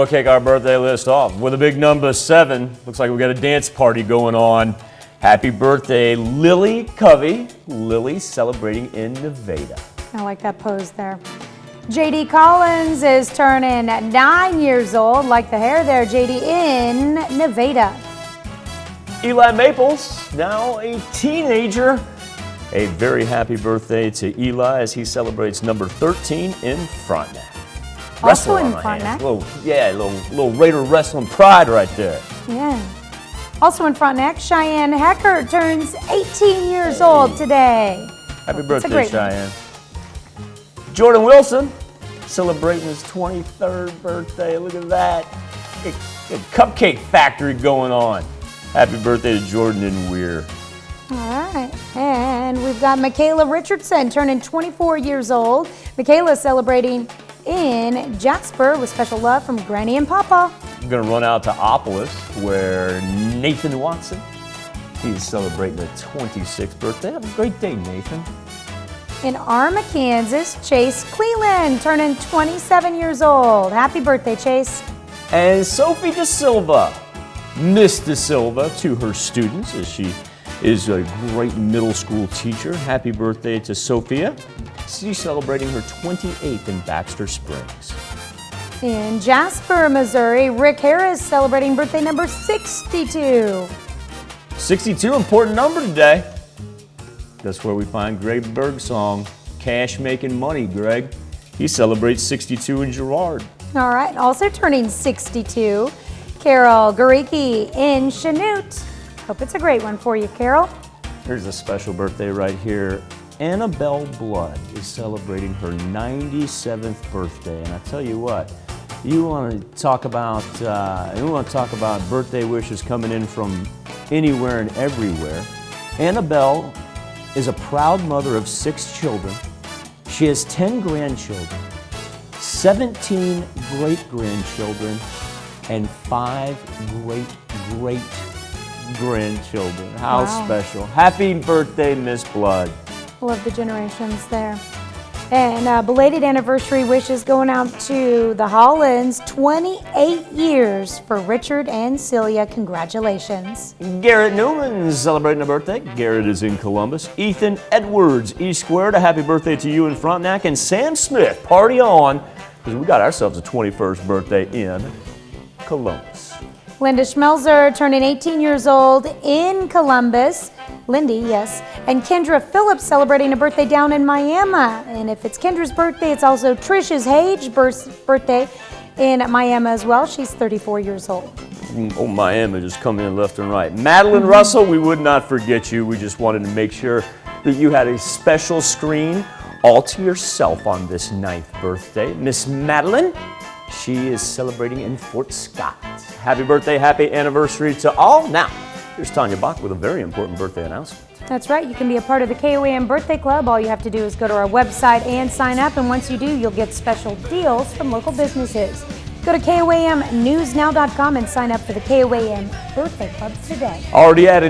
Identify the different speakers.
Speaker 1: We'll kick our birthday list off with a big number 7. Looks like we got a dance party going on. Happy birthday, Lily Covey. Lily celebrating in Nevada.
Speaker 2: I like that pose there. JD Collins is turning 9 years old. Like the hair there, JD, in Nevada.
Speaker 1: Eli Maples, now a teenager. A very happy birthday to Eli as he celebrates number 13 in Frontenac.
Speaker 2: Also in
Speaker 1: on my
Speaker 2: Frontenac.
Speaker 1: hands. Little Raider wrestling pride right there.
Speaker 2: Yeah. Also in Frontenac, Cheyenne Hecker turns 18 years old today.
Speaker 1: Happy birthday, Cheyenne. Jordan Wilson celebrating his 23rd birthday. Look at that. A cupcake factory going on. Happy birthday to Jordan and Weir.
Speaker 2: All right. And we've got Michaela Richardson turning 24 years old. Michaela celebrating in Jasper with special love from Granny and Papa.
Speaker 1: I'm going to run out to Opolis where Nathan Watson, he's celebrating a 26th birthday. Have a great day, Nathan.
Speaker 2: In Arma, Kansas, Chase Cleland turning 27 years old. Happy birthday, Chase.
Speaker 1: And Sophie De Silva, Miss De Silva, to her students as she is a great middle school teacher. Happy birthday to Sophia. She's celebrating her 28th in Baxter Springs.
Speaker 2: In Jasper, Missouri, Rick Harris celebrating birthday number 62.
Speaker 1: 62, important number today. That's where we find Greg Bergsong, Cash Making Money, Greg. He celebrates 62 in Girard.
Speaker 2: All right, also turning 62, Carol Garicki in Chanute. Hope it's a great one for you, Carol.
Speaker 1: Here's a special birthday right here. Annabelle Blood is celebrating her 97th birthday, and I tell you what, you want to talk about birthday wishes coming in from anywhere and everywhere. Annabelle is a proud mother of 6 children. She has 10 grandchildren, 17 great-grandchildren, and 5 great-grandchildren. How special. Happy birthday, Miss Blood.
Speaker 2: Love the generations there. And belated anniversary wishes going out to the Hollands. 28 years for Richard and Celia. Congratulations.
Speaker 1: Garrett Newman celebrating a birthday. Garrett is in Columbus. Ethan Edwards, East Squared. A happy birthday to you in Frontenac. And Sam Smith, party on, because we got ourselves a 21st birthday in Columbus.
Speaker 2: Linda Schmelzer turning 18 years old in Columbus. Lindy, yes. And Kendra Phillips celebrating a birthday down in Miami. And if it's Kendra's birthday, it's also Trisha's Hage birthday in Miami as well. She's 34 years old.
Speaker 1: Oh, Miami just coming in left and right. Madeline Russell, we would not forget you. We just wanted to make sure that you had a special screen all to yourself on this 9th birthday. Miss Madeline, she is celebrating in Fort Scott. Happy birthday, happy anniversary to all. Now, here's Tanya Bach with a very important birthday announcement.
Speaker 2: That's right. You can be a part of the KOAM Birthday Club. All you have to do is go to our website and sign up. And once you do, you'll get special deals from local businesses. Go to KOAMnewsnow.com and sign up for the KOAM Birthday Club today.
Speaker 1: Already at an